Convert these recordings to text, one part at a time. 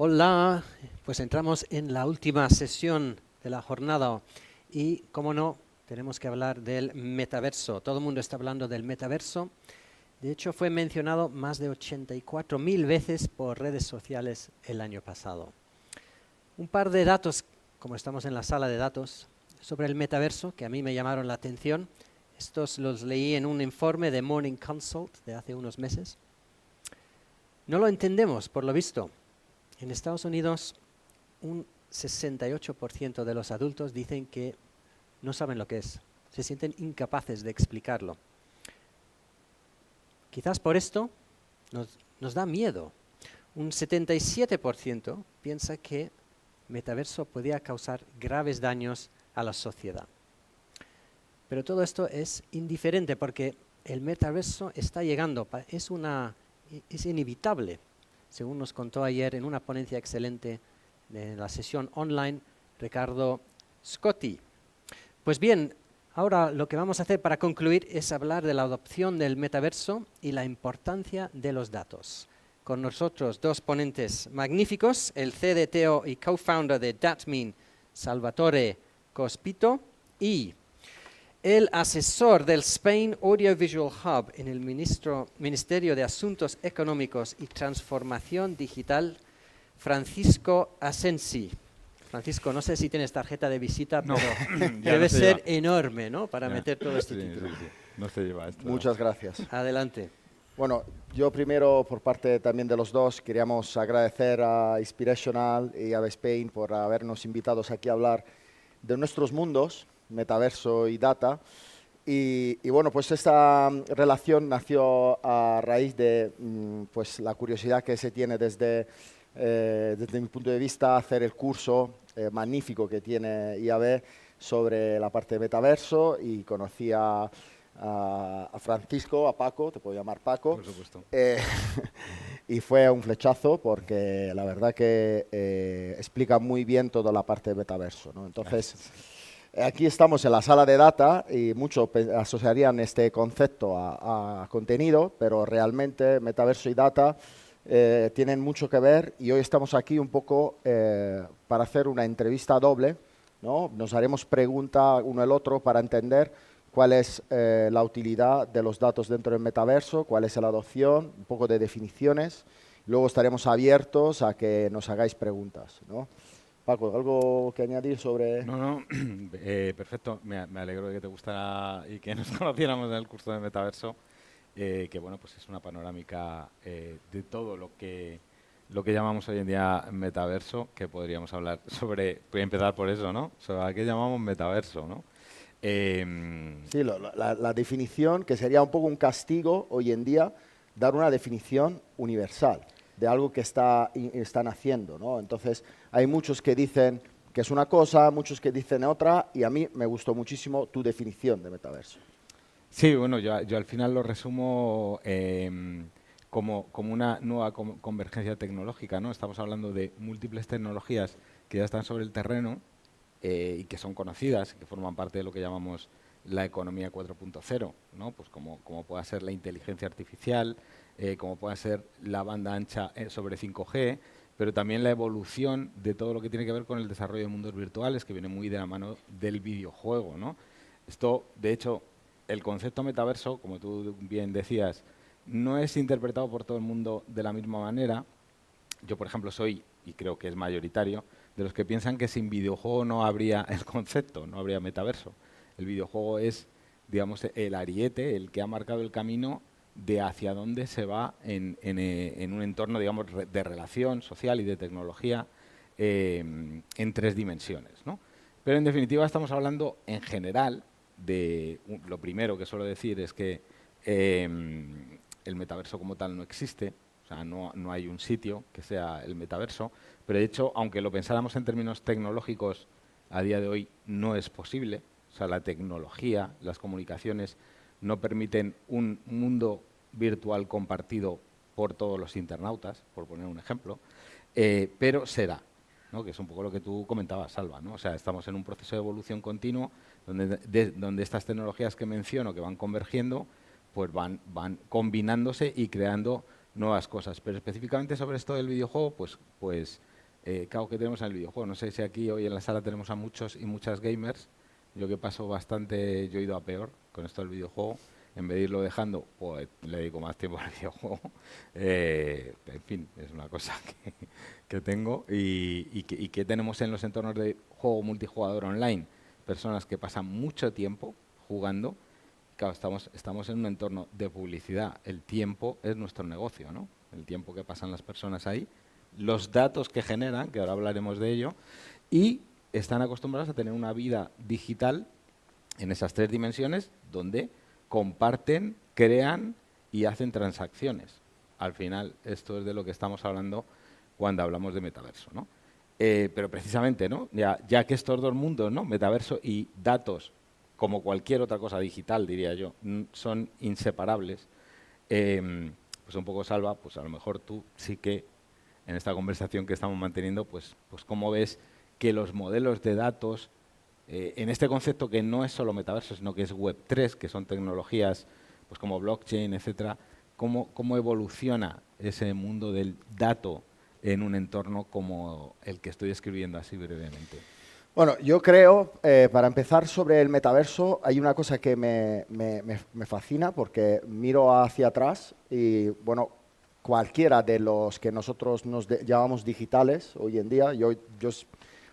Hola, pues entramos en la última sesión de la jornada y, como no, tenemos que hablar del metaverso. Todo el mundo está hablando del metaverso. De hecho, fue mencionado más de 84.000 veces por redes sociales el año pasado. Un par de datos, como estamos en la sala de datos, sobre el metaverso, que a mí me llamaron la atención. Estos los leí en un informe de Morning Consult de hace unos meses. No lo entendemos, por lo visto. En Estados Unidos, un 68% de los adultos dicen que no saben lo que es. Se sienten incapaces de explicarlo. Quizás por esto nos da miedo. Un 77% piensa que metaverso podría causar graves daños a la sociedad. Pero todo esto es indiferente porque el metaverso está llegando, es inevitable, según nos contó ayer en una ponencia excelente de la sesión online Ricardo Scotti. Pues bien, ahora lo que vamos a hacer para concluir es hablar de la adopción del metaverso y la importancia de los datos. Con nosotros dos ponentes magníficos, el CDTO y co-founder de Datmin, Salvatore Cospito, y el asesor del Spain Audiovisual Hub en el Ministerio de Asuntos Económicos y Transformación Digital, Francisco Asensi. Francisco, no sé si tienes tarjeta de visita, No, pero debe ser enorme, ¿no?, para meter todo este título. Sí. No se lleva esto. Muchas gracias. Adelante. Bueno, yo primero, por parte también de los dos, queríamos agradecer a Inspirational y a Spain por habernos invitado aquí a hablar de nuestros mundos, metaverso y data. Y bueno, pues esta relación nació a raíz de pues la curiosidad que se tiene desde mi punto de vista, hacer el curso magnífico que tiene IAB sobre la parte de metaverso, y conocí a Francisco, a Paco, te puedo llamar Paco. Por supuesto. Y fue un flechazo porque la verdad que explica muy bien toda la parte de metaverso, ¿no? Entonces, aquí estamos en la sala de data y muchos asociarían este concepto a contenido, pero realmente metaverso y data tienen mucho que ver, y hoy estamos aquí un poco para hacer una entrevista doble, ¿no? Nos haremos preguntas uno al otro para entender cuál es la utilidad de los datos dentro del metaverso, cuál es la adopción, un poco de definiciones. Luego estaremos abiertos a que nos hagáis preguntas, ¿no? Paco, ¿algo que añadir sobre...? No, perfecto. Me alegro de que te gustara y que nos conociéramos en el curso de metaverso, que bueno, pues es una panorámica de todo lo que llamamos hoy en día metaverso, que podríamos hablar sobre, voy a empezar por eso, ¿no? Sobre a qué llamamos metaverso, ¿no? Sí, la definición, que sería un poco un castigo hoy en día, dar una definición universal de algo que están haciendo, ¿no? Entonces, hay muchos que dicen que es una cosa, muchos que dicen otra, y a mí me gustó muchísimo tu definición de metaverso. Sí, bueno, yo al final lo resumo como una nueva convergencia tecnológica, ¿no? Estamos hablando de múltiples tecnologías que ya están sobre el terreno y que son conocidas, que forman parte de lo que llamamos la economía 4.0, ¿no? Pues como pueda ser la inteligencia artificial, como pueda ser la banda ancha sobre 5G, pero también la evolución de todo lo que tiene que ver con el desarrollo de mundos virtuales, que viene muy de la mano del videojuego, ¿no? Esto, de hecho, el concepto metaverso, como tú bien decías, no es interpretado por todo el mundo de la misma manera. Yo, por ejemplo, soy, y creo que es mayoritario, de los que piensan que sin videojuego no habría el concepto, no habría metaverso. El videojuego es, digamos, el ariete, el que ha marcado el camino de hacia dónde se va en un entorno, digamos, de relación social y de tecnología en 3 dimensiones, ¿no? Pero, en definitiva, estamos hablando en general de lo primero que suelo decir es que el metaverso como tal no existe, o sea, no hay un sitio que sea el metaverso, pero de hecho, aunque lo pensáramos en términos tecnológicos, a día de hoy no es posible. O sea, la tecnología, las comunicaciones no permiten un mundo virtual compartido por todos los internautas, por poner un ejemplo, pero será, ¿no? Que es un poco lo que tú comentabas, Salva, ¿no? O sea, estamos en un proceso de evolución continuo donde estas tecnologías que menciono, que van convergiendo, pues van combinándose y creando nuevas cosas. Pero específicamente sobre esto del videojuego, pues claro, que tenemos en el videojuego. No sé si aquí hoy en la sala tenemos a muchos y muchas gamers. Yo que paso bastante, yo he ido a peor con esto del videojuego. En vez de irlo dejando, pues le dedico más tiempo al videojuego. En fin, es una cosa que tengo. Y que tenemos en los entornos de juego multijugador online. Personas que pasan mucho tiempo jugando. Claro, estamos en un entorno de publicidad. El tiempo es nuestro negocio, ¿no? El tiempo que pasan las personas ahí, los datos que generan, que ahora hablaremos de ello, y están acostumbrados a tener una vida digital en esas 3 dimensiones donde comparten, crean y hacen transacciones. Al final, esto es de lo que estamos hablando cuando hablamos de metaverso, ¿no? Pero precisamente, ¿no? Ya que estos 2 mundos, ¿no? Metaverso y datos, como cualquier otra cosa digital, diría yo, son inseparables, pues un poco, Salva, pues a lo mejor tú sí que en esta conversación que estamos manteniendo, pues cómo ves que los modelos de datos, en este concepto que no es solo metaverso, sino que es Web3, que son tecnologías pues como blockchain, etcétera, cómo evoluciona ese mundo del dato en un entorno como el que estoy describiendo así brevemente. Bueno, yo creo, para empezar sobre el metaverso, hay una cosa que me fascina porque miro hacia atrás y, bueno, cualquiera de los que nosotros nos llamamos digitales hoy en día, yo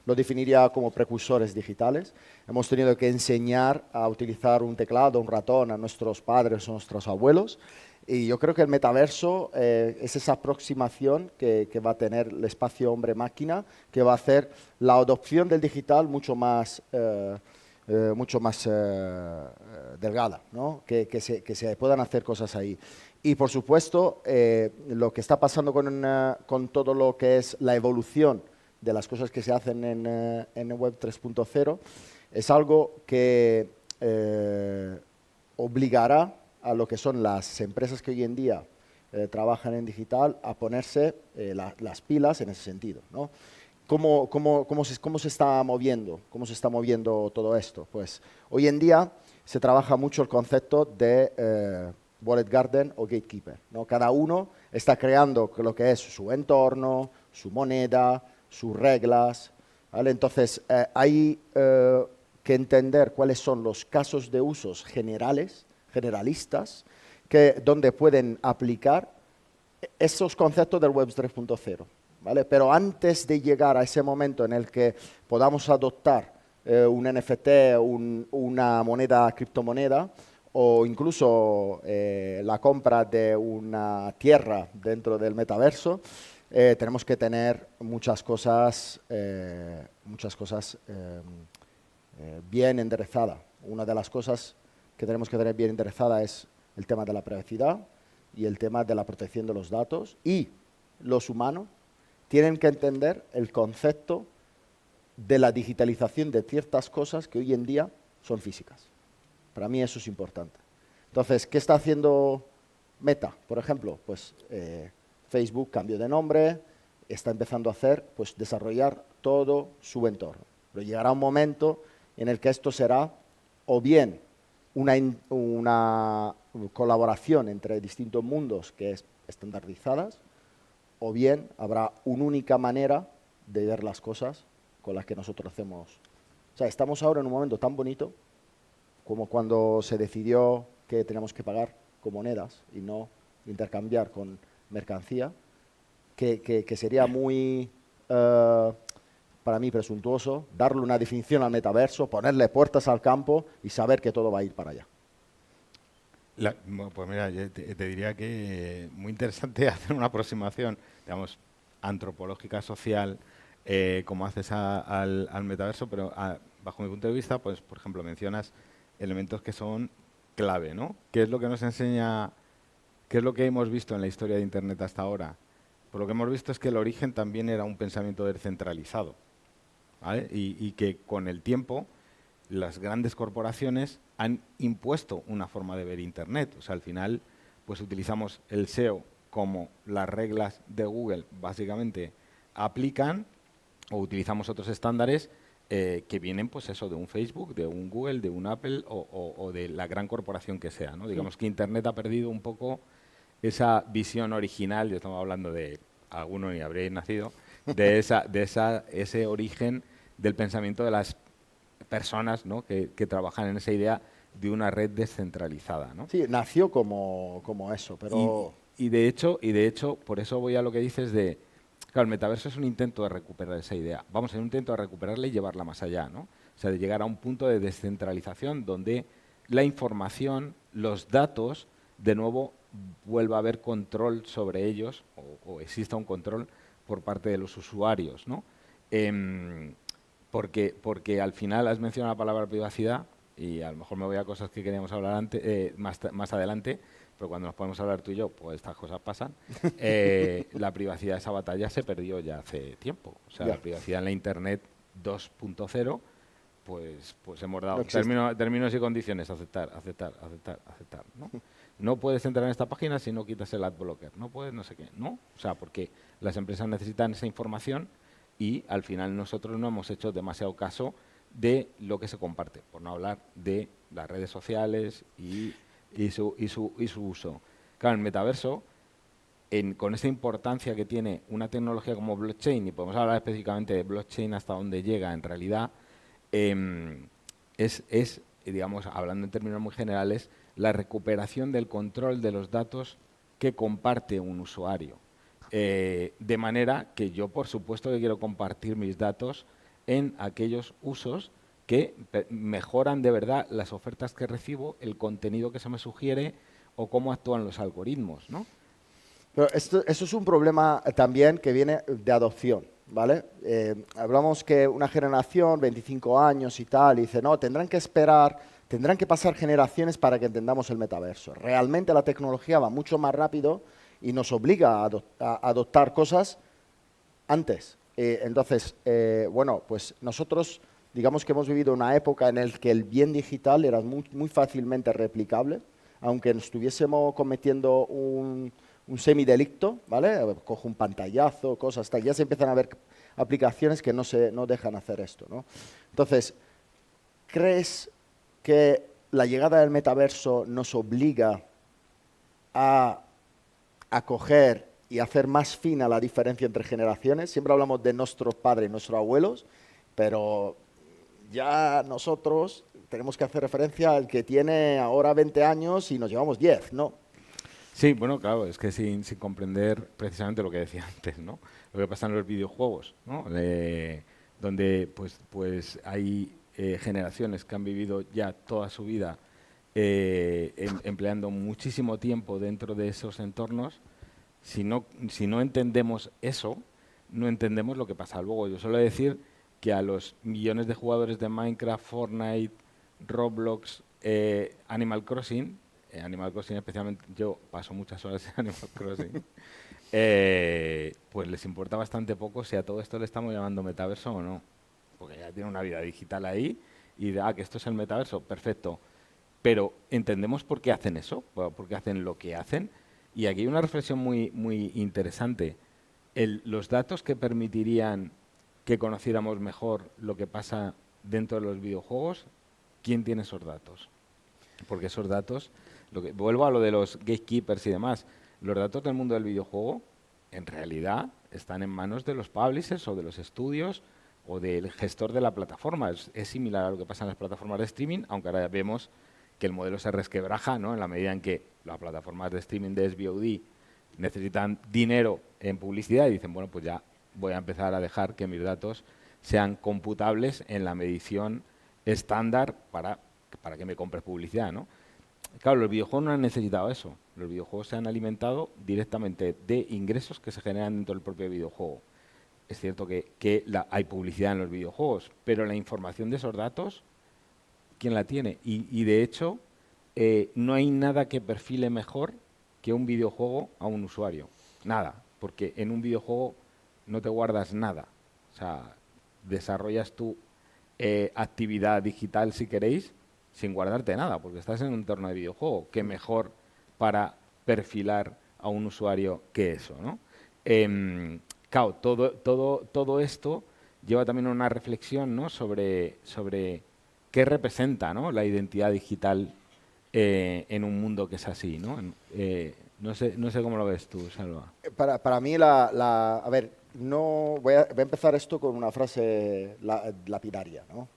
lo definiría como precursores digitales, hemos tenido que enseñar a utilizar un teclado, un ratón a nuestros padres o nuestros abuelos. Y yo creo que el metaverso es esa aproximación que va a tener el espacio hombre-máquina, que va a hacer la adopción del digital mucho más delgada, ¿no? Que se puedan hacer cosas ahí. Y, por supuesto, lo que está pasando con todo lo que es la evolución de las cosas que se hacen en Web 3.0 es algo que obligará a lo que son las empresas que hoy en día trabajan en digital a ponerse las pilas en ese sentido, ¿no? ¿Cómo se está moviendo? ¿Cómo se está moviendo todo esto? Pues hoy en día se trabaja mucho el concepto de Wallet Garden o Gatekeeper, ¿no? Cada uno está creando lo que es su entorno, su moneda, sus reglas, ¿vale? Entonces, hay que entender cuáles son los casos de usos generalistas, donde pueden aplicar esos conceptos del Web 3.0, ¿vale? Pero antes de llegar a ese momento en el que podamos adoptar un NFT, una moneda, criptomoneda, o incluso la compra de una tierra dentro del metaverso, tenemos que tener muchas cosas bien enderezadas. Una de las cosas que tenemos que tener bien enderezada es el tema de la privacidad y el tema de la protección de los datos, y los humanos tienen que entender el concepto de la digitalización de ciertas cosas que hoy en día son físicas. Para mí eso es importante. Entonces, ¿qué está haciendo Meta, por ejemplo? Pues Facebook cambió de nombre, está empezando a desarrollar todo su entorno. Pero llegará un momento en el que esto será o bien una colaboración entre distintos mundos que es estandarizadas, o bien habrá una única manera de ver las cosas con las que nosotros hacemos. O sea, estamos ahora en un momento tan bonito como cuando se decidió que teníamos que pagar con monedas y no intercambiar con mercancía, que sería muy, para mí, presuntuoso darle una definición al metaverso, ponerle puertas al campo y saber que todo va a ir para allá. Pues mira, yo te diría que muy interesante hacer una aproximación, digamos, antropológica, social, como haces al metaverso, pero bajo mi punto de vista, pues, por ejemplo, mencionas elementos que son clave, ¿no? ¿Qué es lo que nos enseña, qué es lo que hemos visto en la historia de Internet hasta ahora? Pues lo que hemos visto es que el origen también era un pensamiento descentralizado, ¿vale? Y que con el tiempo las grandes corporaciones han impuesto una forma de ver Internet. O sea, al final, pues utilizamos el SEO como las reglas de Google básicamente aplican, o utilizamos otros estándares que vienen, pues eso, de un Facebook, de un Google, de un Apple o de la gran corporación que sea, ¿no? Digamos que Internet ha perdido un poco esa visión original, yo estamos hablando de alguno ni habréis nacido, ese origen del pensamiento de las personas, ¿no? que trabajan en esa idea de una red descentralizada, ¿no? Sí, nació como eso, pero... Y de hecho, por eso voy a lo que dices de... Claro, el metaverso es un intento de recuperar esa idea. Vamos, es un intento de recuperarla y llevarla más allá, ¿no? O sea, de llegar a un punto de descentralización donde la información, los datos, de nuevo, vuelva a haber control sobre ellos o exista un control por parte de los usuarios, ¿no? Porque al final has mencionado la palabra privacidad y a lo mejor me voy a cosas que queríamos hablar antes, más adelante, pero cuando nos podemos hablar tú y yo, pues estas cosas pasan. La privacidad de esa batalla se perdió ya hace tiempo. O sea, la privacidad en la Internet 2.0, pues hemos dado términos y condiciones, aceptar, ¿no? No puedes entrar en esta página si no quitas el adblocker, no puedes no sé qué, ¿no? O sea, porque las empresas necesitan esa información y al final nosotros no hemos hecho demasiado caso de lo que se comparte, por no hablar de las redes sociales y su uso. Claro, el metaverso, con esa importancia que tiene una tecnología como blockchain, y podemos hablar específicamente de blockchain hasta dónde llega en realidad, digamos, hablando en términos muy generales, la recuperación del control de los datos que comparte un usuario. De manera que yo, por supuesto, que quiero compartir mis datos en aquellos usos que mejoran de verdad las ofertas que recibo, el contenido que se me sugiere o cómo actúan los algoritmos, ¿no? Pero eso es un problema también que viene de adopción, ¿vale? Hablamos que una generación, 25 años y tal, y dice, no, tendrán que pasar generaciones para que entendamos el metaverso. Realmente la tecnología va mucho más rápido y nos obliga a adoptar cosas antes. Entonces, bueno, pues nosotros, digamos que hemos vivido una época en la que el bien digital era muy fácilmente replicable, aunque estuviésemos cometiendo un semidelicto, ¿vale? Cojo un pantallazo, cosas, tal. Ya se empiezan a ver aplicaciones que no dejan hacer esto, ¿no? Entonces, ¿crees que la llegada del metaverso nos obliga a coger y hacer más fina la diferencia entre generaciones? Siempre hablamos de nuestros padres y nuestros abuelos, pero ya nosotros tenemos que hacer referencia al que tiene ahora 20 años y nos llevamos 10, ¿no? Sí, bueno, claro, es que sin comprender precisamente lo que decía antes, ¿no? Lo que pasa en los videojuegos, ¿no? Donde pues hay generaciones que han vivido ya toda su vida empleando muchísimo tiempo dentro de esos entornos. Si no entendemos eso, no entendemos lo que pasa luego. Yo suelo decir que a los millones de jugadores de Minecraft, Fortnite, Roblox, Animal Crossing especialmente, yo paso muchas horas en Animal Crossing, pues les importa bastante poco si a todo esto le estamos llamando metaverso o no. Porque ya tiene una vida digital ahí y que esto es el metaverso, perfecto. Pero ¿entendemos por qué hacen eso? ¿Por qué hacen lo que hacen? Y aquí hay una reflexión muy, muy interesante. Los datos que permitirían que conociéramos mejor lo que pasa dentro de los videojuegos, ¿quién tiene esos datos? Porque esos datos, vuelvo a lo de los gatekeepers y demás, los datos del mundo del videojuego en realidad están en manos de los publishers o de los estudios o del gestor de la plataforma. Es similar a lo que pasa en las plataformas de streaming, aunque ahora vemos que el modelo se resquebraja, ¿no? En la medida en que las plataformas de streaming de SVOD necesitan dinero en publicidad y dicen, bueno, pues ya voy a empezar a dejar que mis datos sean computables en la medición estándar para que me compres publicidad, ¿no? Claro, los videojuegos no han necesitado eso. Los videojuegos se han alimentado directamente de ingresos que se generan dentro del propio videojuego. Es cierto que hay publicidad en los videojuegos, pero la información de esos datos, ¿quién la tiene? Y de hecho, no hay nada que perfile mejor que un videojuego a un usuario. Nada, porque en un videojuego no te guardas nada. O sea, desarrollas tu actividad digital, si queréis, sin guardarte nada, porque estás en un entorno de videojuego. ¿Qué mejor para perfilar a un usuario que eso, ¿no? Claro, todo esto lleva también a una reflexión, ¿no? sobre qué representa, ¿no? La identidad digital en un mundo que es así, ¿no? No sé cómo lo ves tú, Salva. Para mí, a ver, voy a empezar esto con una frase lapidaria, ¿no?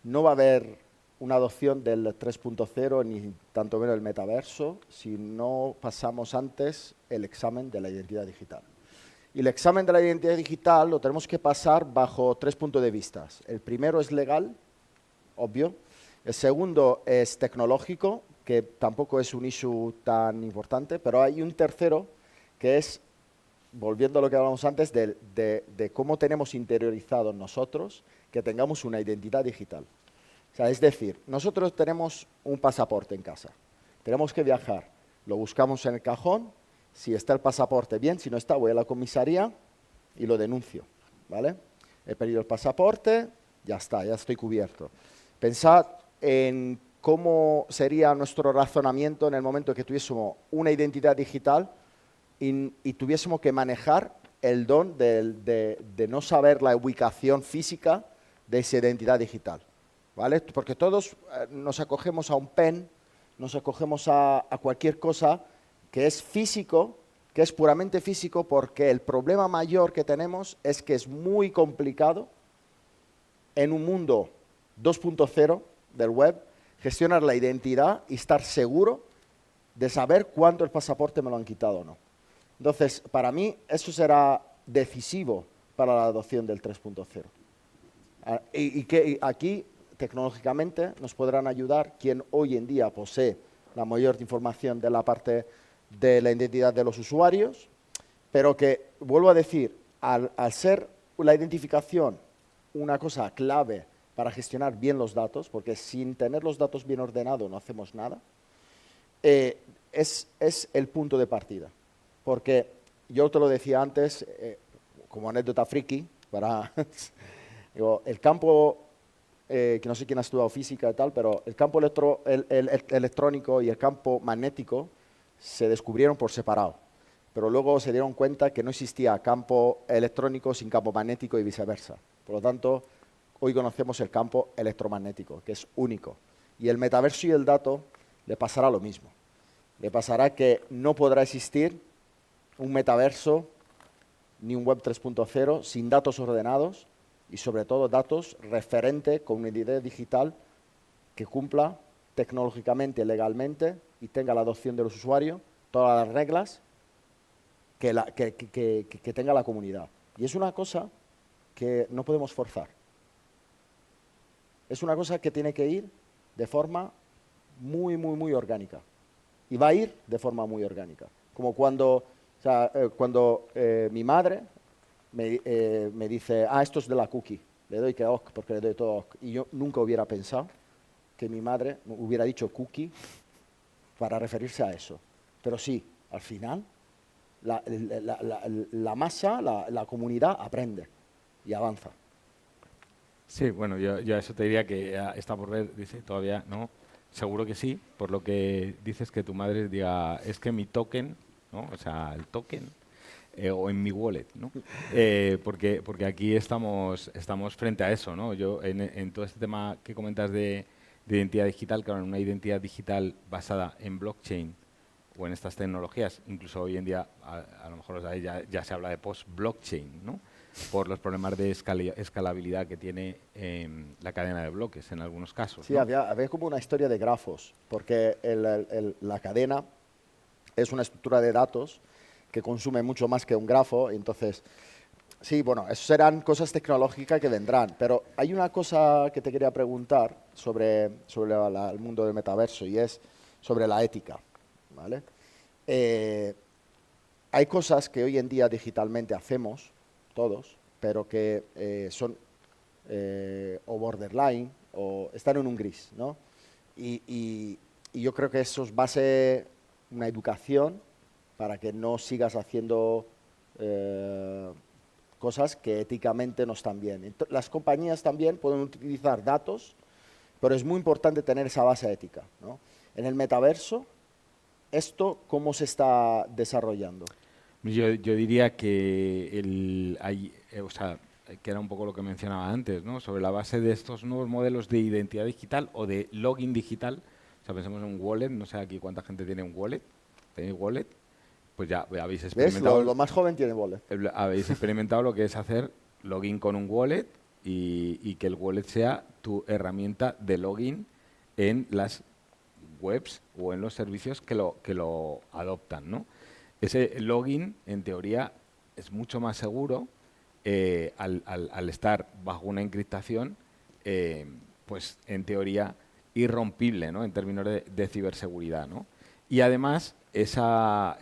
No va a haber una adopción del 3.0 ni tanto menos el metaverso si no pasamos antes el examen de la identidad digital. Y el examen de la identidad digital lo tenemos que pasar bajo 3 puntos de vista. El primero es legal, obvio. El segundo es tecnológico, que tampoco es un issue tan importante, pero hay un tercero que es, volviendo a lo que hablamos antes, de cómo tenemos interiorizado nosotros que tengamos una identidad digital. O sea, es decir, nosotros tenemos un pasaporte en casa, tenemos que viajar, lo buscamos en el cajón, si está el pasaporte bien, si no está voy a la comisaría y lo denuncio, ¿vale? He perdido el pasaporte, ya está, ya estoy cubierto. Pensad en cómo sería nuestro razonamiento en el momento que tuviésemos una identidad digital y tuviésemos que manejar el don de no saber la ubicación física de esa identidad digital, ¿vale? Porque todos nos acogemos a un pen, nos acogemos a cualquier cosa que es físico, que es puramente físico, porque el problema mayor que tenemos es que es muy complicado en un mundo 2.0 del web gestionar la identidad y estar seguro de saber cuándo el pasaporte me lo han quitado o no. Entonces, para mí, eso será decisivo para la adopción del 3.0. Y que aquí, tecnológicamente, nos podrán ayudar quien hoy en día posee la mayor información de la parte de la identidad de los usuarios, pero que, vuelvo a decir, al ser la identificación una cosa clave para gestionar bien los datos, porque sin tener los datos bien ordenados no hacemos nada, es el punto de partida. Porque yo te lo decía antes, como anécdota friki, digo, el campo, que no sé quién ha estudiado física y tal, pero el campo electrónico y el campo magnético se descubrieron por separado. Pero luego se dieron cuenta que no existía campo electrónico sin campo magnético y viceversa. Por lo tanto, hoy conocemos el campo electromagnético, que es único. Y el metaverso y el dato le pasará lo mismo. Le pasará que no podrá existir un metaverso ni un web 3.0 sin datos ordenados y sobre todo datos referentes con una identidad digital que cumpla tecnológicamente, legalmente y tenga la adopción de los usuarios, todas las reglas que tenga la comunidad. Y es una cosa que no podemos forzar. Es una cosa que tiene que ir de forma muy, muy, muy orgánica. Y va a ir de forma muy orgánica. Como cuando mi madre me dice, esto es de la cookie, le doy que ok porque le doy todo ok. Y yo nunca hubiera pensado que mi madre hubiera dicho cookie para referirse a eso. Pero sí, al final, la masa, la comunidad aprende y avanza. Sí, bueno, yo a eso te diría que está por ver, dice, todavía no. Seguro que sí, por lo que dices que tu madre diga, es que mi token, ¿no? O sea, el token, o en mi wallet, ¿no? Porque aquí estamos frente a eso, ¿no? Yo, en todo este tema que comentas de identidad digital, claro, en una identidad digital basada en blockchain o en estas tecnologías, incluso hoy en día, a lo mejor ya se habla de post-blockchain, ¿no? Por los problemas de escalabilidad que tiene la cadena de bloques en algunos casos. Sí, ¿no? había como una historia de grafos, porque la cadena es una estructura de datos que consume mucho más que un grafo, entonces, sí, bueno, eso serán cosas tecnológicas que vendrán, pero hay una cosa que te quería preguntar sobre el mundo del metaverso y es sobre la ética, ¿vale? Hay cosas que hoy en día digitalmente hacemos, todos, pero que son o borderline o están en un gris, ¿no? Y yo creo que eso va a ser una educación para que no sigas haciendo cosas que éticamente no están bien. Las compañías también pueden utilizar datos, pero es muy importante tener esa base ética, ¿no? En el metaverso, ¿esto cómo se está desarrollando? Yo diría que o sea, que era un poco lo que mencionaba antes, ¿no? Sobre la base de estos nuevos modelos de identidad digital o de login digital. O sea, pensemos en un wallet, no sé aquí cuánta gente tiene un wallet. ¿Tenéis wallet? pues ya habéis ¿Ves? experimentado, Lo más joven tiene wallet. habéis experimentado lo que es hacer login con un wallet y que el wallet sea tu herramienta de login en las webs o en los servicios que lo adoptan, ¿no? Ese login, en teoría, es mucho más seguro al estar bajo una encriptación, pues en teoría irrompible, ¿no? En términos de ciberseguridad, ¿no? Y además, esa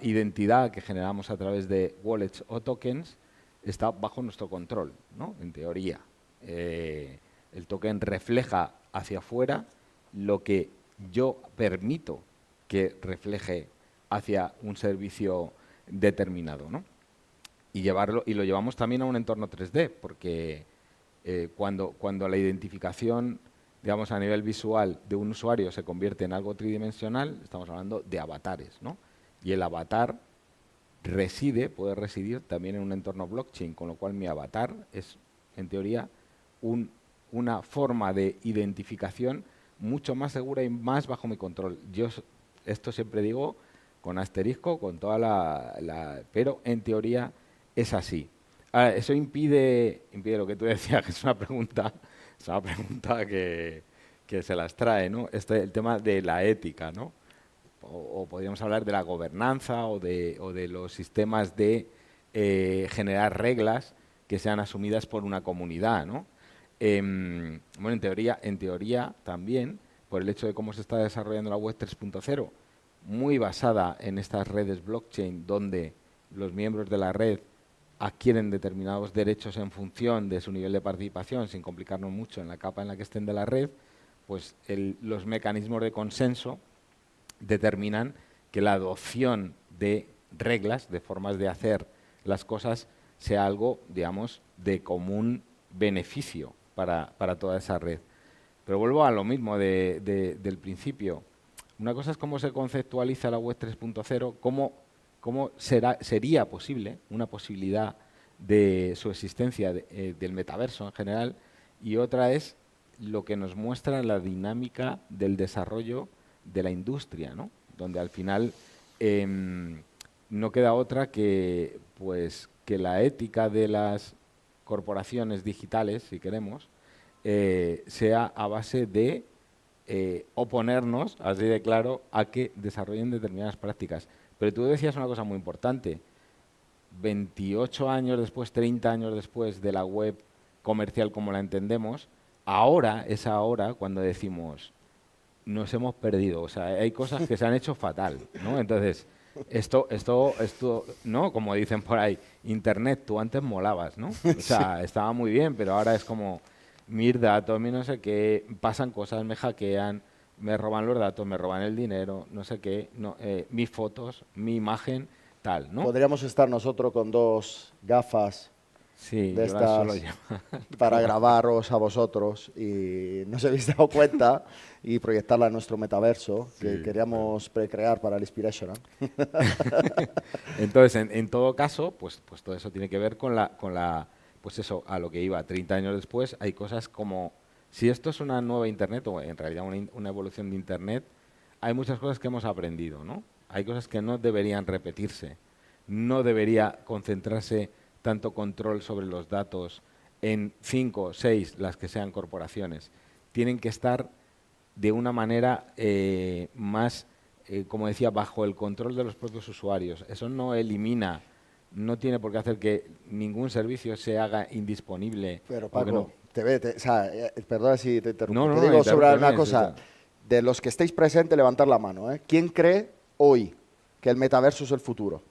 identidad que generamos a través de wallets o tokens está bajo nuestro control, ¿no? En teoría. El token refleja hacia afuera lo que yo permito que refleje hacia un servicio determinado, ¿no? Y lo llevamos también a un entorno 3D, porque cuando la identificación, digamos, a nivel visual de un usuario se convierte en algo tridimensional, estamos hablando de avatares, ¿no? Y el avatar puede residir también en un entorno blockchain, con lo cual mi avatar es, en teoría, una forma de identificación mucho más segura y más bajo mi control. Yo esto siempre digo con asterisco, con toda pero en teoría es así. Ahora, eso impide lo que tú decías, que es una pregunta que se las trae, ¿no? El tema de la ética, ¿no? O podríamos hablar de la gobernanza o de los sistemas de generar reglas que sean asumidas por una comunidad, ¿no? Bueno, en teoría también, por el hecho de cómo se está desarrollando la web 3.0, muy basada en estas redes blockchain, donde los miembros de la red adquieren determinados derechos en función de su nivel de participación, sin complicarnos mucho en la capa en la que estén de la red, pues los mecanismos de consenso determinan que la adopción de reglas, de formas de hacer las cosas, sea algo, digamos, de común beneficio para toda esa red. Pero vuelvo a lo mismo del principio. Una cosa es cómo se conceptualiza la web 3.0, cómo sería posible, una posibilidad de su existencia del metaverso en general, y otra es lo que nos muestra la dinámica del desarrollo de la industria, ¿no? Donde al final no queda otra que la ética de las corporaciones digitales, si queremos, sea a base de oponernos, así de claro, a que desarrollen determinadas prácticas. Pero tú decías una cosa muy importante. 28 años después, 30 años después de la web comercial como la entendemos, es ahora cuando decimos, nos hemos perdido. O sea, hay cosas que se han hecho fatal, ¿no? Entonces, esto, ¿no? Como dicen por ahí, Internet, tú antes molabas, ¿no? O sea, estaba muy bien, pero ahora es como, mis datos, mi no sé qué, pasan cosas, me hackean, me roban los datos, me roban el dinero, no sé qué, mis fotos, mi imagen, tal, ¿no? Podríamos estar nosotros con 2 gafas Sí, de yo las suelo estas llevar. para grabaros a vosotros y no os habéis dado cuenta y proyectarla en nuestro metaverso que Sí, queríamos precrear para el Inspiration. Entonces, en todo caso, pues todo eso tiene que ver con pues eso, a lo que iba 30 años después, hay cosas como, si esto es una nueva Internet, o en realidad una evolución de Internet, hay muchas cosas que hemos aprendido, ¿no? Hay cosas que no deberían repetirse, no debería concentrarse tanto control sobre los datos en 5 o 6, las que sean corporaciones. Tienen que estar de una manera más, como decía, bajo el control de los propios usuarios. Eso no elimina, no tiene por qué hacer que ningún servicio se haga indisponible. Pero Paco, perdona si te interrumpo. No, Te digo sobre una interrúmpeme, cosa. De los que estéis presentes, levantar la mano. ¿Quién cree hoy que el metaverso es el futuro?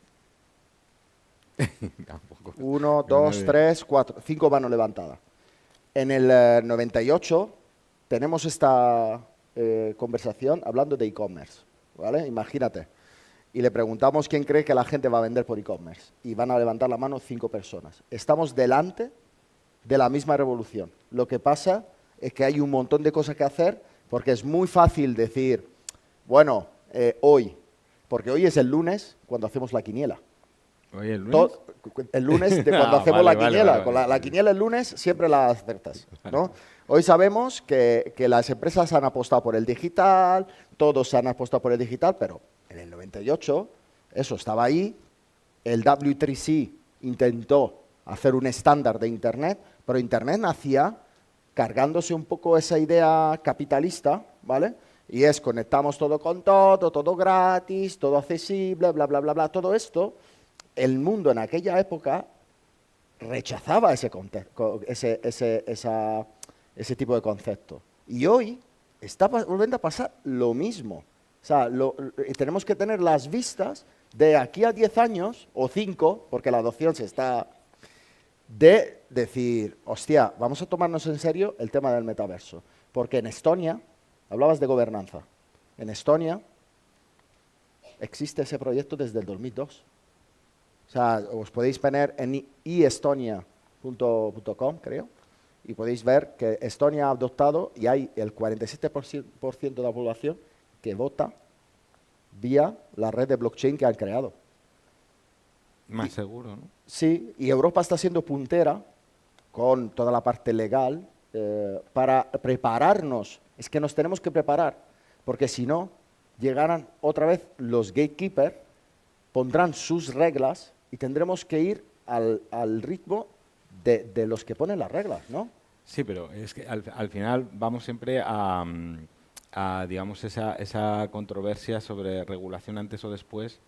1, 2, 3, 4, 5 manos levantadas. En el 98 tenemos esta conversación hablando de e-commerce, ¿vale? Imagínate. Y le preguntamos quién cree que la gente va a vender por e-commerce. Y van a levantar la mano 5 personas. Estamos delante de la misma revolución. Lo que pasa es que hay un montón de cosas que hacer porque es muy fácil decir, bueno, hoy, porque hoy es el lunes cuando hacemos la quiniela. ¿Hoy el lunes? El lunes de cuando hacemos la quiniela. Con la quiniela el lunes siempre la acertas, ¿no? Hoy sabemos que las empresas han apostado por el digital, todos han apostado por el digital, pero en el 98 eso estaba ahí. El W3C intentó hacer un estándar de Internet, pero Internet nacía cargándose un poco esa idea capitalista, ¿vale? Y es conectamos todo con todo, todo gratis, todo accesible, bla, bla, bla, bla, todo esto. El mundo en aquella época rechazaba ese tipo de concepto. Y hoy está volviendo a pasar lo mismo. O sea, tenemos que tener las vistas de aquí a 10 años, o 5, porque la adopción se está... de decir, hostia, vamos a tomarnos en serio el tema del metaverso. Porque en Estonia, hablabas de gobernanza, en Estonia existe ese proyecto desde el 2002. O sea, os podéis poner en iestonia.com, creo, y podéis ver que Estonia ha adoptado y hay el 47% de la población que vota vía la red de blockchain que han creado. Más seguro, ¿no? Sí, y Europa está siendo puntera con toda la parte legal para prepararnos. Es que nos tenemos que preparar, porque si no, llegarán otra vez los gatekeepers, pondrán sus reglas y tendremos que ir al ritmo de los que ponen las reglas, ¿no? Sí, pero es que al final vamos siempre a digamos, esa controversia sobre regulación antes o después,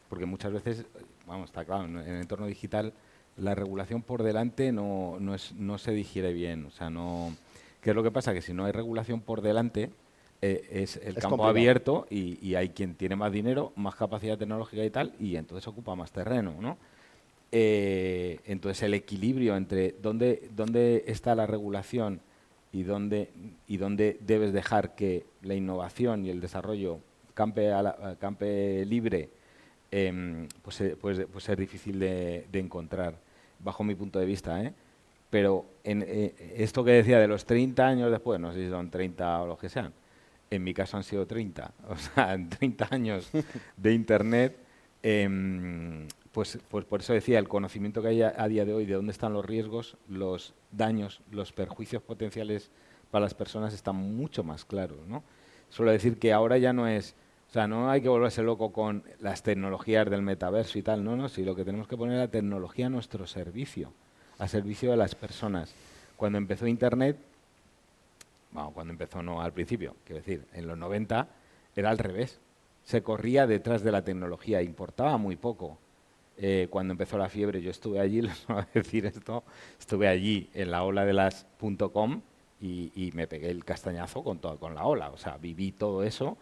porque muchas veces, vamos, está claro, en el entorno digital la regulación por delante no se digiere bien. O sea, no... ¿Qué es lo que pasa? Que si no hay regulación por delante, es el campo complicado. abierto y hay quien tiene más dinero, más capacidad tecnológica y tal, y entonces ocupa más terreno, ¿no? Entonces el equilibrio entre dónde está la regulación y dónde debes dejar que la innovación y el desarrollo campe libre, pues es difícil de encontrar, bajo mi punto de vista, ¿eh? Pero esto que decía de los 30 años después, no sé si son 30 o los que sean, en mi caso han sido 30, o sea, en 30 años de Internet, pues por eso decía, el conocimiento que hay a día de hoy de dónde están los riesgos, los daños, los perjuicios potenciales para las personas están mucho más claros, ¿no? Suelo decir que ahora ya no es, o sea, no hay que volverse loco con las tecnologías del metaverso y tal, no, sí, lo que tenemos que poner es la tecnología a nuestro servicio, a servicio de las personas. Cuando empezó Internet, bueno, cuando empezó no, al principio, quiero decir, en los 90 era al revés, se corría detrás de la tecnología, importaba muy poco. Cuando empezó la fiebre, yo estuve allí, les voy a decir esto, estuve allí en la ola de las .com y me pegué el castañazo con la ola, o sea, viví todo eso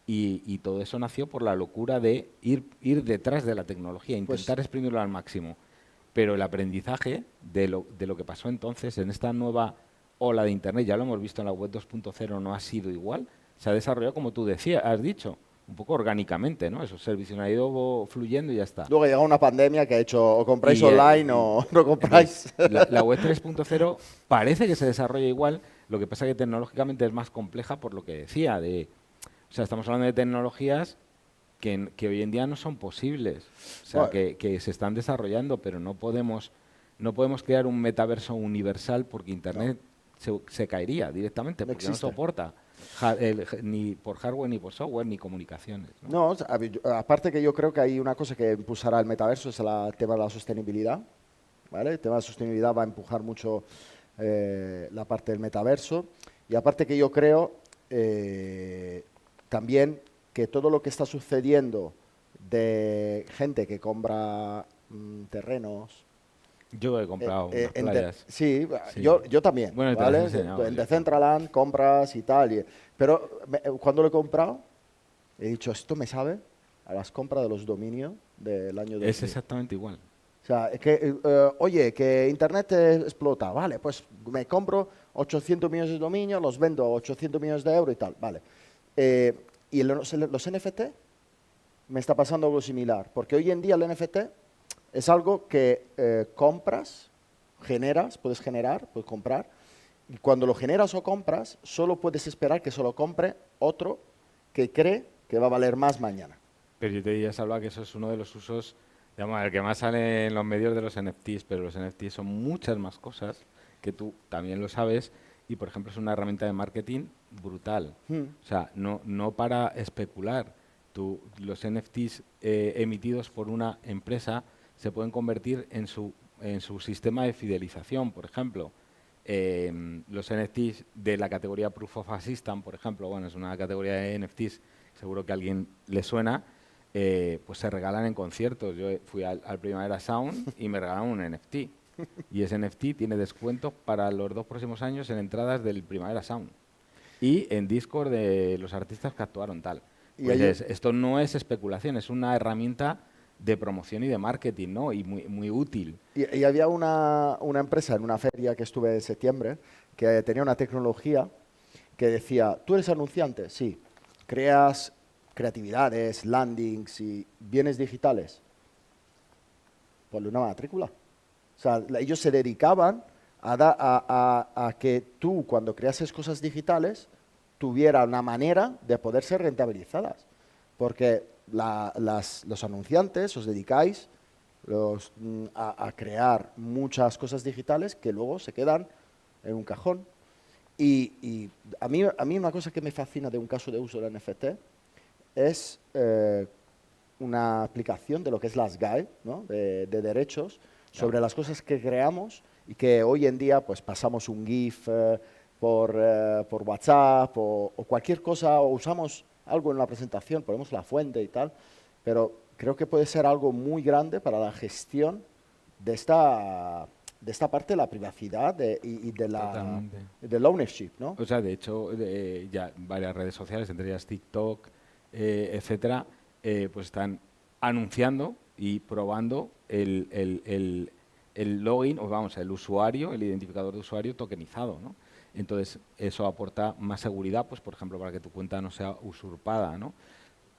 y todo eso nació por la locura de ir detrás de la tecnología, intentar exprimirlo al máximo. Pero el aprendizaje de lo que pasó entonces en esta nueva ola de Internet, ya lo hemos visto en la web 2.0, no ha sido igual, se ha desarrollado como tú decías, has dicho, un poco orgánicamente, ¿no? Esos servicios han ido fluyendo y ya está. Luego llega una pandemia que ha hecho o compráis online o no compráis. La web 3.0 parece que se desarrolla igual, lo que pasa que tecnológicamente es más compleja por lo que decía, o sea, estamos hablando de tecnologías que hoy en día no son posibles, o sea, Bueno. que se están desarrollando, pero no podemos crear un metaverso universal porque Internet se caería directamente, porque no soporta ni por hardware, ni por software, ni comunicaciones, ¿no? No, o sea, aparte que yo creo que hay una cosa que impulsará el metaverso, es el tema de la sostenibilidad, ¿vale? El tema de la sostenibilidad va a empujar mucho la parte del metaverso. Y aparte que yo creo también que todo lo que está sucediendo de gente que compra terrenos. Yo he comprado unas playas. Sí, Sí. yo también, Bueno, te ¿vale? las he enseñado, En sí. Decentraland compras y tal. Pero cuando lo he comprado, he dicho, esto me sabe a las compras de los dominios del año 2000. Es exactamente igual. O sea, es que, oye, que Internet explota, vale, pues me compro 800 millones de dominios, los vendo a 800 millones de euros y tal, vale. Y los NFT me está pasando algo similar, porque hoy en día el NFT es algo que compras, puedes comprar, y cuando lo generas o compras, solo puedes esperar que solo compre otro que cree que va a valer más mañana. Pero yo te diría, Salva, que eso es uno de los usos, digamos, el que más sale en los medios de los NFTs, pero los NFTs son muchas más cosas que tú también lo sabes y, por ejemplo, es una herramienta de marketing brutal. O sea, no para especular. los NFTs emitidos por una empresa se pueden convertir en su sistema de fidelización, por ejemplo. Los NFTs de la categoría Proof of Assistance, por ejemplo, bueno, es una categoría de NFTs, seguro que a alguien le suena, pues se regalan en conciertos. Yo fui al Primavera Sound y me regalaron un NFT. Y ese NFT tiene descuentos para los 2 próximos años en entradas del Primavera Sound. Y en Discord de los artistas que actuaron tal. Pues esto no es especulación, es una herramienta de promoción y de marketing, ¿no? Y muy útil. Y había una empresa en una feria que estuve en septiembre que tenía una tecnología que decía, ¿tú eres anunciante? Sí. ¿Creas creatividades, landings y bienes digitales? Ponle una matrícula. O sea, ellos se dedicaban a que tú, cuando creases cosas digitales, tuviera una manera de poder ser rentabilizadas. Porque los anunciantes os dedicáis a crear muchas cosas digitales que luego se quedan en un cajón. Y a mí una cosa que me fascina de un caso de uso del NFT es una aplicación de lo que es las GAE, ¿no? de derechos, sobre las cosas que creamos y que hoy en día pues pasamos un GIF por WhatsApp o cualquier cosa, o usamos algo en la presentación, ponemos la fuente y tal, pero creo que puede ser algo muy grande para la gestión de esta parte de la privacidad y del ownership, ¿no? O sea, de hecho, ya varias redes sociales, entre ellas TikTok, etcétera, pues están anunciando y probando el login, o vamos, el usuario, el identificador de usuario tokenizado, ¿no? Entonces, eso aporta más seguridad, pues, por ejemplo, para que tu cuenta no sea usurpada, ¿no?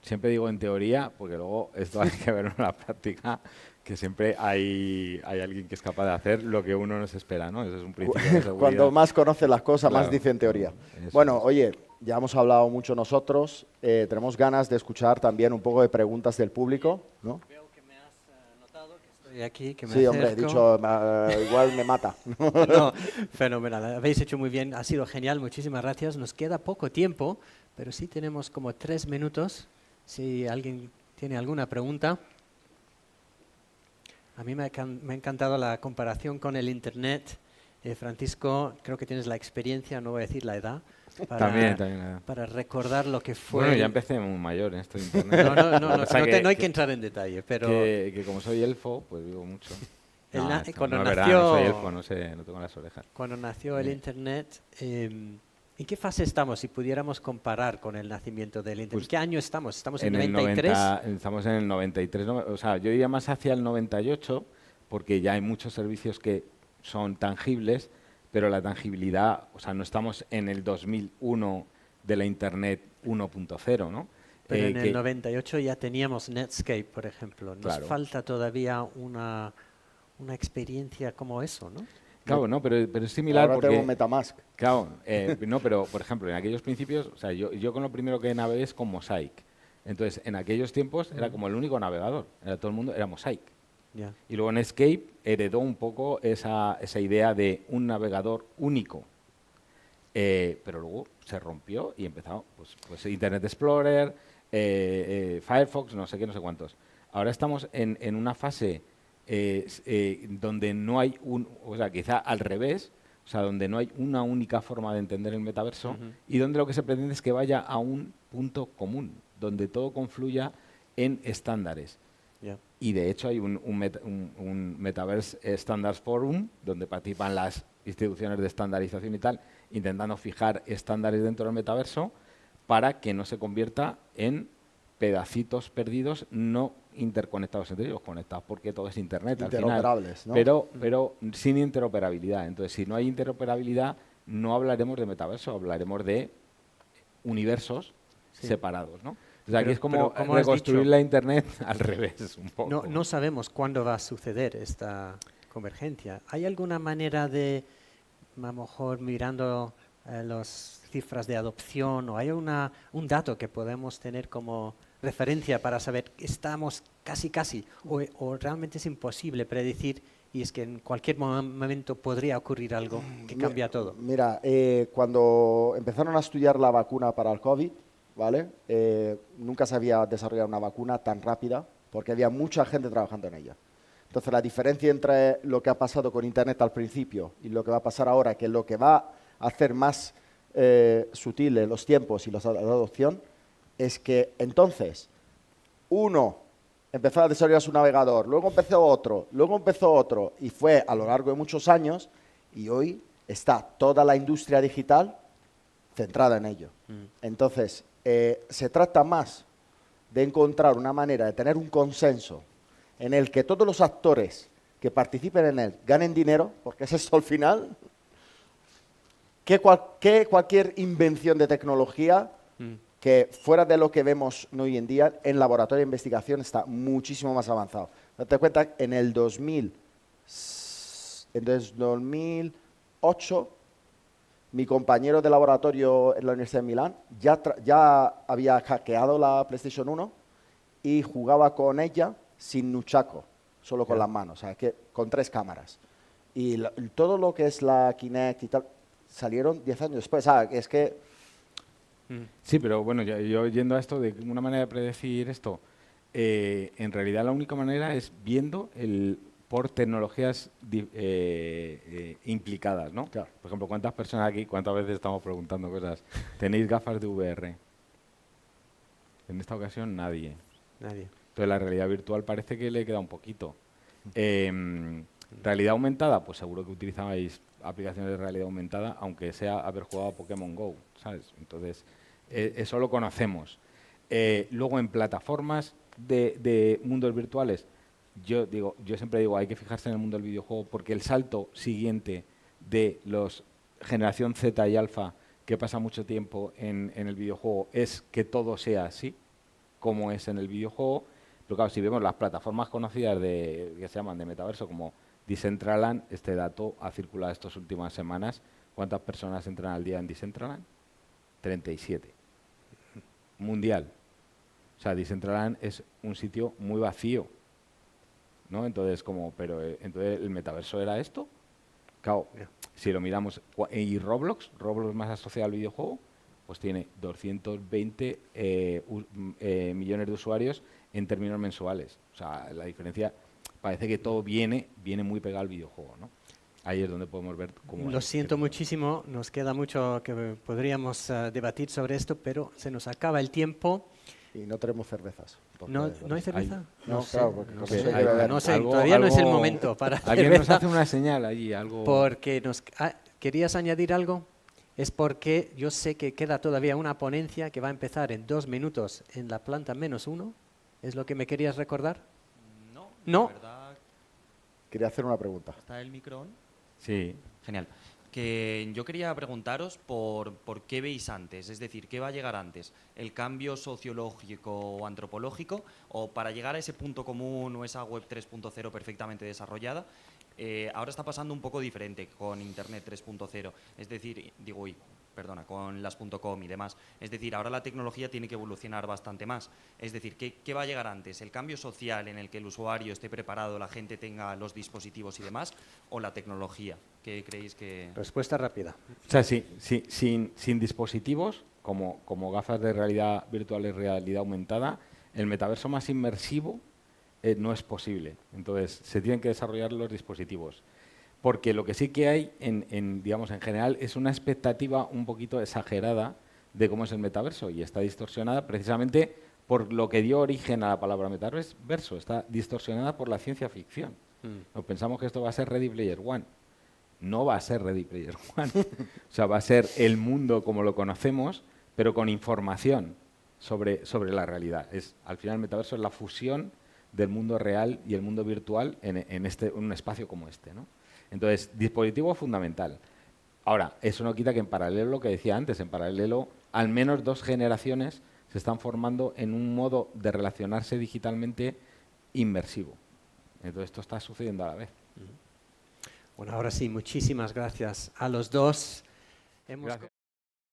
Siempre digo en teoría, porque luego esto hay que verlo en la práctica, que siempre hay alguien que es capaz de hacer lo que uno no se espera, ¿no? Eso es un principio de seguridad. Cuando más conoce las cosas, Claro, más dice en teoría. eso Bueno, es. oye, ya hemos hablado mucho nosotros, tenemos ganas de escuchar también un poco de preguntas del público, ¿no? Veo que me has notado que estoy aquí, que me Sí, hombre, he acerco. dicho, igual me mata. No, fenomenal. Habéis hecho muy bien, ha sido genial, muchísimas gracias. Nos queda poco tiempo, pero sí tenemos como 3 minutos. Si alguien tiene alguna pregunta. A mí me ha encantado la comparación con el Internet. Francisco, creo que tienes la experiencia, no voy a decir la edad, También. para recordar lo que fue. Bueno, ya empecé muy mayor en esto de Internet. No hay que entrar en detalle, pero Que como soy elfo, pues vivo mucho. cuando no es nació, verdad, no soy elfo, no tengo las orejas. Cuando nació el Internet, ¿en qué fase estamos? Si pudiéramos comparar con el nacimiento del Internet. Pues ¿En qué año estamos? ¿Estamos en el 93? Estamos en el 93. O sea, yo diría más hacia el 98, porque ya hay muchos servicios que son tangibles, pero la tangibilidad, o sea, no estamos en el 2001 de la Internet 1.0, ¿no? Pero en el 98 ya teníamos Netscape, por ejemplo. Nos Claro. falta todavía una experiencia como eso, ¿no? Claro, no, pero es similar Ahora porque... tengo Metamask. Claro, no, pero por ejemplo, en aquellos principios, o sea, yo con lo primero que navegué es con Mosaic. Entonces, en aquellos tiempos era como el único navegador, todo el mundo era Mosaic. Ya. Y luego Netscape heredó un poco esa idea de un navegador único. Pero luego se rompió y empezó pues Internet Explorer, Firefox, no sé qué, no sé cuántos. Ahora estamos en una fase donde no hay o sea, quizá al revés, o sea, donde no hay una única forma de entender el metaverso y donde lo que se pretende es que vaya a un punto común, donde todo confluya en estándares. Ya. Y de hecho hay un Metaverse Standards Forum donde participan las instituciones de estandarización y tal, intentando fijar estándares dentro del metaverso para que no se convierta en pedacitos perdidos no interconectados entre ellos, conectados porque todo es Internet al final. Interoperables, ¿no? Pero sin interoperabilidad. Entonces, si no hay interoperabilidad, no hablaremos de metaverso, hablaremos de universos separados, ¿no? O sea, aquí es como reconstruir la Internet al revés, un poco. No sabemos cuándo va a suceder esta convergencia. ¿Hay alguna manera de, a lo mejor mirando las cifras de adopción, o hay un dato que podemos tener como referencia para saber que estamos casi, o realmente es imposible predecir y es que en cualquier momento podría ocurrir algo que cambia todo? Mira, cuando empezaron a estudiar la vacuna para el COVID, ¿vale? Nunca se había desarrollado una vacuna tan rápida porque había mucha gente trabajando en ella. Entonces, la diferencia entre lo que ha pasado con Internet al principio y lo que va a pasar ahora, que lo que va a hacer más sutiles los tiempos y la adopción, es que entonces uno empezó a desarrollar su navegador, luego empezó otro, y fue a lo largo de muchos años, y hoy está toda la industria digital centrada en ello. Entonces, se trata más de encontrar una manera de tener un consenso en el que todos los actores que participen en él ganen dinero, porque es esto al final, que cualquier invención de tecnología que fuera de lo que vemos hoy en día, en laboratorio de investigación está muchísimo más avanzado. Date cuenta, en el 2008, mi compañero de laboratorio en la Universidad de Milán ya había hackeado la PlayStation 1 y jugaba con ella sin nunchaku, solo con las manos, o sea, que con 3 cámaras. Y todo lo que es la Kinect y tal, salieron 10 años después. Es que... Sí, pero bueno, yo yendo a esto, de una manera de predecir esto, en realidad la única manera es viendo por tecnologías implicadas, ¿no? Claro. Por ejemplo, ¿cuántas personas aquí, cuántas veces estamos preguntando cosas, tenéis gafas de VR? En esta ocasión nadie. Nadie. Entonces la realidad virtual parece que le queda un poquito. Realidad aumentada, pues seguro que utilizabais aplicaciones de realidad aumentada, aunque sea haber jugado a Pokémon GO, ¿sabes? Entonces, eso lo conocemos. Luego, en plataformas de mundos virtuales, yo siempre digo, hay que fijarse en el mundo del videojuego, porque el salto siguiente de los generación Z y alfa, que pasa mucho tiempo en el videojuego, es que todo sea así, como es en el videojuego. Pero claro, si vemos las plataformas conocidas que se llaman de metaverso, como Decentraland, este dato ha circulado estas últimas semanas. ¿Cuántas personas entran al día en Decentraland? 37. Mundial. O sea, Decentraland es un sitio muy vacío, ¿no? Entonces, entonces ¿el metaverso era esto? Claro, si lo miramos, y Roblox más asociado al videojuego, pues tiene 220 millones de usuarios en términos mensuales. O sea, la diferencia, parece que todo viene muy pegado al videojuego, ¿no? Ahí es donde podemos ver cómo... Lo siento muchísimo, nos queda mucho que podríamos debatir sobre esto, pero se nos acaba el tiempo. Y no tenemos cervezas. ¿No hay cerveza? No, sé, claro, porque no sé sé, que beber. no sé, todavía no es el momento para Alguien nos cerveza, hace una señal allí, algo... porque ¿querías añadir algo? Es porque yo sé que queda todavía una ponencia que va a empezar en 2 minutos en la planta -1. ¿Es lo que me querías recordar? No. La verdad, Quería hacer una pregunta. ¿está el micro on? Sí. Genial. Que yo quería preguntaros por qué veis antes, es decir, ¿qué va a llegar antes? ¿El cambio sociológico o antropológico? ¿O para llegar a ese punto común o esa web 3.0 perfectamente desarrollada? Ahora está pasando un poco diferente con Internet 3.0, es decir, con las .com y demás. Es decir, ahora la tecnología tiene que evolucionar bastante más. Es decir, ¿qué va a llegar antes? ¿El cambio social en el que el usuario esté preparado, la gente tenga los dispositivos y demás? ¿O la tecnología? ¿Qué creéis que...? Respuesta rápida. O sea, sin dispositivos, como gafas de realidad virtual y realidad aumentada, el metaverso más inmersivo no es posible. Entonces, se tienen que desarrollar los dispositivos. Porque lo que sí que hay, en general, es una expectativa un poquito exagerada de cómo es el metaverso, y está distorsionada precisamente por lo que dio origen a la palabra metaverso. Está distorsionada por la ciencia ficción. Nos pensamos que esto va a ser Ready Player One. No va a ser Ready Player One. O sea, va a ser el mundo como lo conocemos, pero con información sobre la realidad. Al final, el metaverso es la fusión del mundo real y el mundo virtual en un espacio como este, ¿no? Entonces, dispositivo fundamental. Ahora, eso no quita que en paralelo, lo que decía antes, en paralelo, al menos 2 generaciones se están formando en un modo de relacionarse digitalmente inmersivo. Entonces, esto está sucediendo a la vez. Bueno, ahora sí, muchísimas gracias a los dos. Gracias.